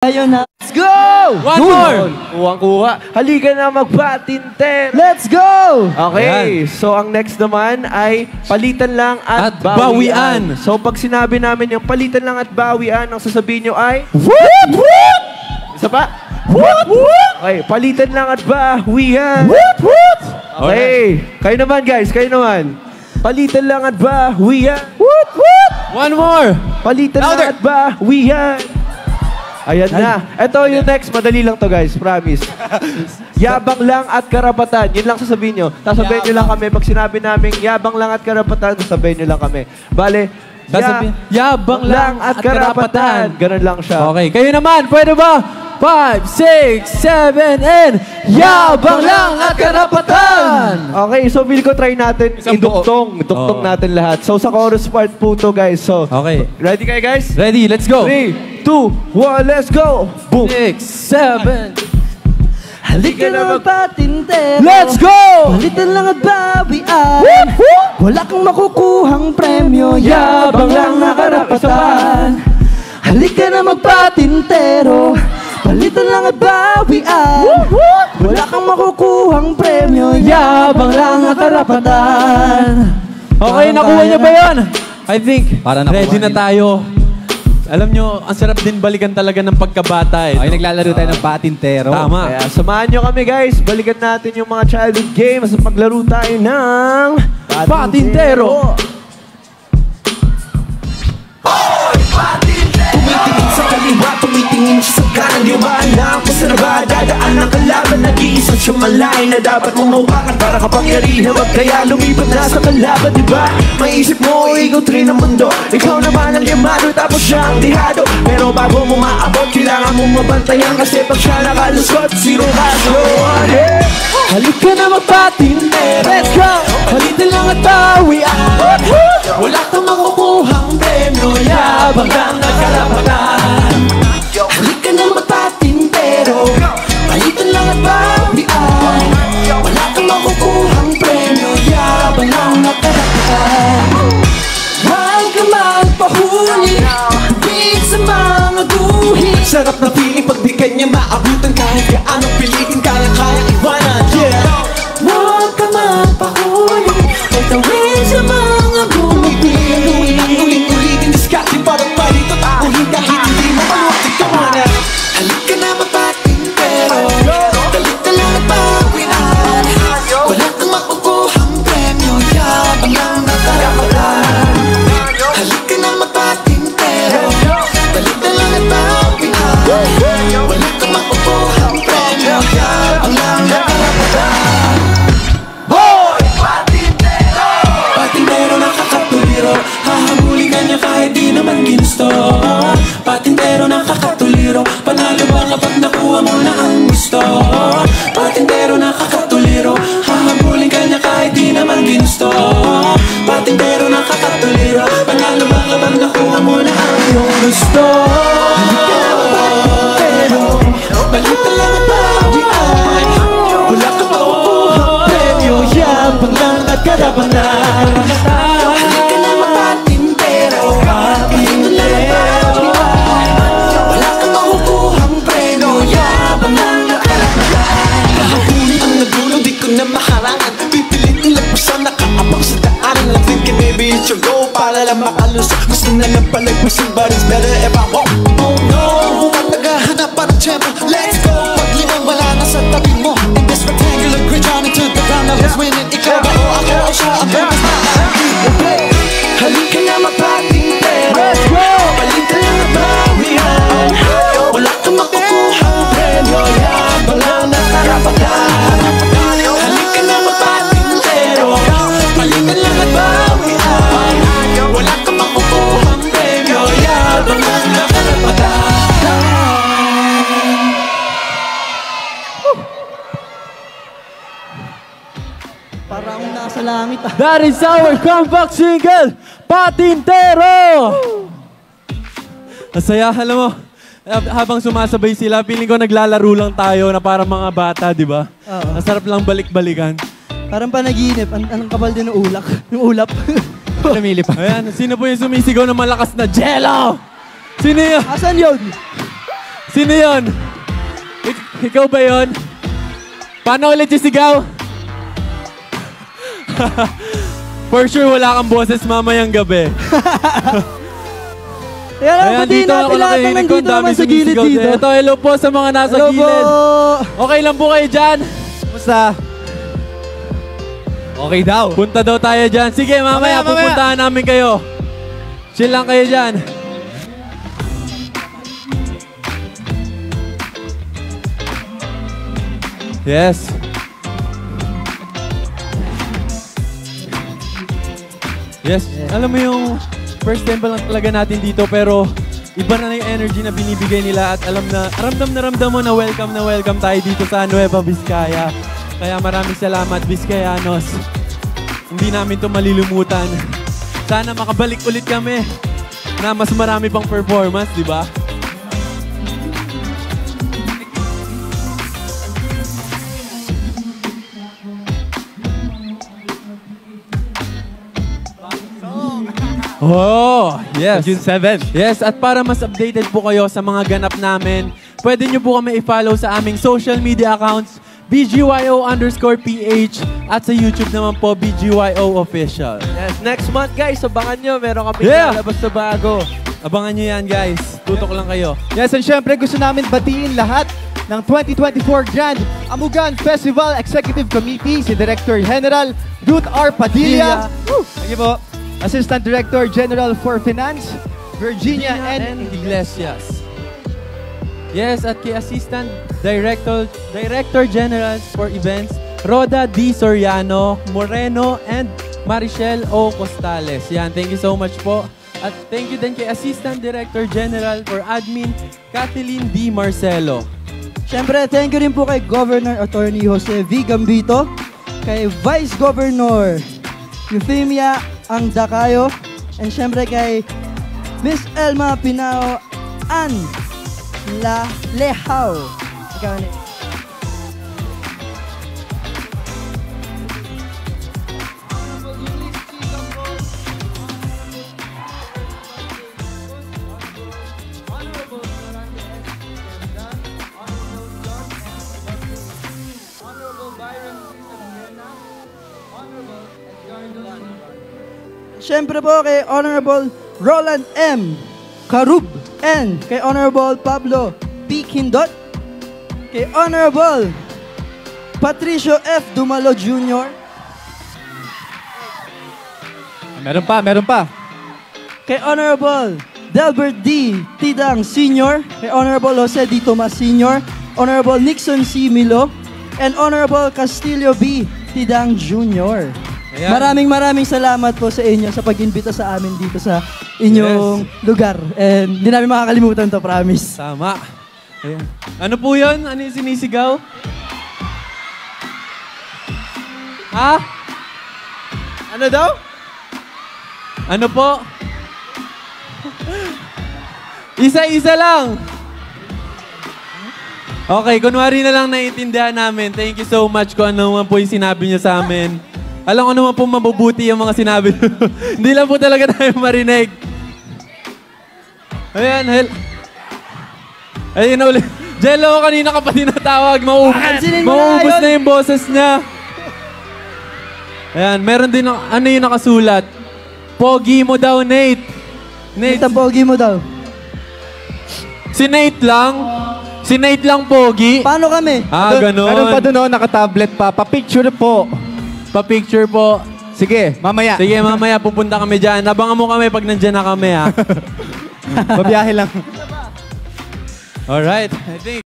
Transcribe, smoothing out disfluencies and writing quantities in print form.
Ayun na. Let's go! One more! Kuha. Halika na magpatinte. Let's go! Okay, so ang next naman ay palitan lang at bawian. So pag sinabi namin yung palitan lang at bawian, ang sasabihin nyo ay... Woot! Woot! Isa pa? Woot! Woot! Okay, palitan lang at bawian. Woot! Woot! Okay, kayo naman guys, kayo naman. Palitan lang at bawian. Woot! Woot! One more! Palitan lang at bawian. Ayan na. Ito yung next. Madali lang to guys. Promise. Yabang lang at karapatan. Yun lang sasabihin nyo. Tapos sabihin nyo lang kami. Pag sinabi namin yabang lang at karapatan, sasabihin nyo lang kami. Bale, yabang lang at karapatan. Ganun lang siya. Okay, kayo naman. Pwede ba? 5, 6, 7, and yabang lang at karapatan! Okay, so feel ko try natin iduktong. Iduktong natin lahat. So sa chorus part po to guys. So, okay. Ready kayo guys? Ready, let's go! 3, 2, 1, let's go! Boom! 6, 7... Halika na magpatintero. Let's go! Palitan lang at bawian. Wala kang makukuhang premyo. Yabang lang na karapatan. Halika na magpatintero. Palitan lang at bawian. Wala kang makukuhang premyo. Yabang lang na karapatan. Okay, nakuha niyo ba yun? I think Para ready na tayo. Alam nyo, ang sarap din balikan talaga ng pagkabata eh. Ay, naglalaro tayo ng patintero. Tama. Kaya samahan nyo kami guys. Balikan natin yung mga childhood games at maglaro tayo ng Patintero. Tumitingin sa kaliwa, tumitingin siya sa kanan. Di ba alam kung saan ba dadaan ang kalaban? Nag-iisa siya malay na dapat mong hawakan para kapangyarihan. Wag kaya lumipat na sa kalaban, di ba? Maisip mo, ikaw train ng mundo. Ikaw naman ang yamado, tapos siya ang dihado. Pero bago mo maabot, kailangan mong mabantayan. Kasi pag siya nakalusot, zero kaso. Halika na magpatintero. Let's go! Palitan lang at bawian. Wala kang makukuhang premyo. Yabang lang na karapatan. Halika na magpatintero. Palitan lang at bawian. Wala kang makukuhang premyo. Yabang lang na karapatan. Huwag ka magpahuli. Big sa mga guhit. Sarap na feeling pag di kanya maabutan. Kahit gaanong pilitin, kaya-kaya iwanan. Yeah! Huwag ka magpahuli. Pagtawin sa mga guhit. Ulit at ulit-ulitin, diskarte parang palito. Takuhin kahit hindi mo malutik ka muna. Halika na magpatintero. Dalita lang at bawian. Wala kang makukuhang premyo. Yabang lang na karapatan. Halika na magpatintero. Dalita lang at bawian. Wala kang makukuhang premyo. Yabang lang na karapatan. Hoy! Patintero! Patintero nakakatuliro. Hahabulin ka niya kahit di naman ginusto. Patintero nakakatuliro. Panalo ba kapag nakuha mo na ang gusto? Patintero nakakatuliro. Hahabulin ka niya kahit di naman ginusto. Patintero nakakatuliro. Panalo ba kapag nakuha mo na ang iyong gusto? Halika na magpatintero. Balita lang at bawian. Wala kang makukuhang premyo. Yabang lang at karapatan. Halika na magpatintero. Balita lang at bawian. Wala kang makukuhang premyo. Yabang lang at karapatan. Kahapuli ang nagulo, di ko na maharangan. Pipilit nilagpasan, nakaabang sa daanan. Lang thinking maybe it's your goal para lang makalusok. Gusto na lang palagpasin, but it's better if I won't. Oh no, huwag naghahanap para tiyempo. Let's go! Paglimang wala na sa tabi mo. In this rectangular grid, trying to turn the ground. I was winning. Ikaw ba o ako o siya? Ang mas maaari. Halika na magpatintero. Let's go! Palitan lang at bawian. Wala kang makukuhang premyo. Yabang lang na karapatan. Halika na magpatintero. Palitan lang at bawian. Wala kang makukuhang premyo. Yabang lang na karapatan. Parang nasa langit ah. That is our comeback single, Patintero! Ang saya, alam mo, habang sumasabay sila, feeling ko naglalaro lang tayo na para mga bata, di ba? Oo. Ang sarap lang balik-balikan. Parang panaginip. Anong kapal din ng ulak? Yung ulap. Namili pa. Ayan, sino po yung sumisigaw ng malakas na Jello? Sino yun? Asan yun? Sino yun? Ikaw ba yun? Paano ulit yung sigaw? For sure, wala kang boses mamayang gabi. Ayan, pati natin lahat na nandito naman sa gilid dito. Ito, hello po sa mga nasa Hello po! gilid. Okay lang po kayo dyan? Kumusta? Okay daw. Punta daw tayo dyan. Sige, mamaya, pupuntahan namin kayo. Chill lang kayo dyan. Yes. Yes. Alam mo yung first time pa lang talaga natin dito pero iba na yung energy na binibigay nila at alam na ramdam mo na welcome tayo dito sa Nueva Vizcaya. Kaya maraming salamat, Vizcayanos. Hindi namin to malilimutan. Sana makabalik ulit kami na mas marami pang performance, di ba? Oh, yes. June 7. Yes, at para mas updated po kayo sa mga ganap namin, pwede nyo po kami i-follow sa aming social media accounts, BGYO_PH, at sa YouTube naman po, BGYO Official. Yes, next month guys, abangan nyo. Meron kami lalabas na bago. Abangan nyo yan, guys. Tutok lang kayo. Yes, and syempre gusto namin batiin lahat ng 2024 Grand Amugan Festival Executive Committee, si Director General Ruth R. Padilla. Thank you po. Assistant Director General for Finance, Virginia N. Iglesias. Yes, at kay Assistant Director General for Events, Roda D. Soriano, Moreno, and Marichelle O. Costales. Yan, thank you so much po. At thank you din kay Assistant Director General for Admin, Kathleen D. Marcelo. Siyempre, thank you rin po kay Governor Attorney Jose V. Gambito, kay Vice Governor Euphemia Ang Dacayo, and siyempre kay Miss Elma Pinao An La Lehao. Ikaw na. Siyempre po kay Honorable Roland M. Carub and kay Honorable Pablo P. Kindot, kay Honorable Patricio F. Dumalo Jr. Meron pa. Kay Honorable Delbert D. Tidang Sr., kay Honorable Jose D. Tomas Sr., Honorable Nixon C. Milo, and Honorable Castillo B. Tidang Jr. Ayan. Maraming salamat po sa inyo sa pag-imbita sa amin dito sa inyong lugar. And hindi namin makakalimutan to, promise. Tama. Ayan. Ano po yun? Ano yung sinisigaw? Ha? Ano daw? Ano po? Isa-isa lang. Okay, kunwari na lang naiintindihan namin. Thank you so much kung ano man po yung sinabi niyo sa amin. Alam ko naman po mabubuti yung mga sinabi niyo. Hindi lang po talaga tayo marinig. Ayan, ayun na ulit. Jello, kanina ka pa tinatawag. Pansinin mo na Mauubos yun. na yung boses niya. Ayan, meron din, ano yung nakasulat? Pogi mo daw, Nate. Nate, Ang pogi mo daw. si Nate lang? Si Nate lang pogi? Paano kami? Ah, ganun. Meron pa doon, naka-tablet pa. Pa-picture po. Pa-picture po. Sige, mamaya. Sige, mamaya pupunta kami dyan. Abangan mo kami pag nandyan na kami, ha? Babiyahe lang. Alright. I think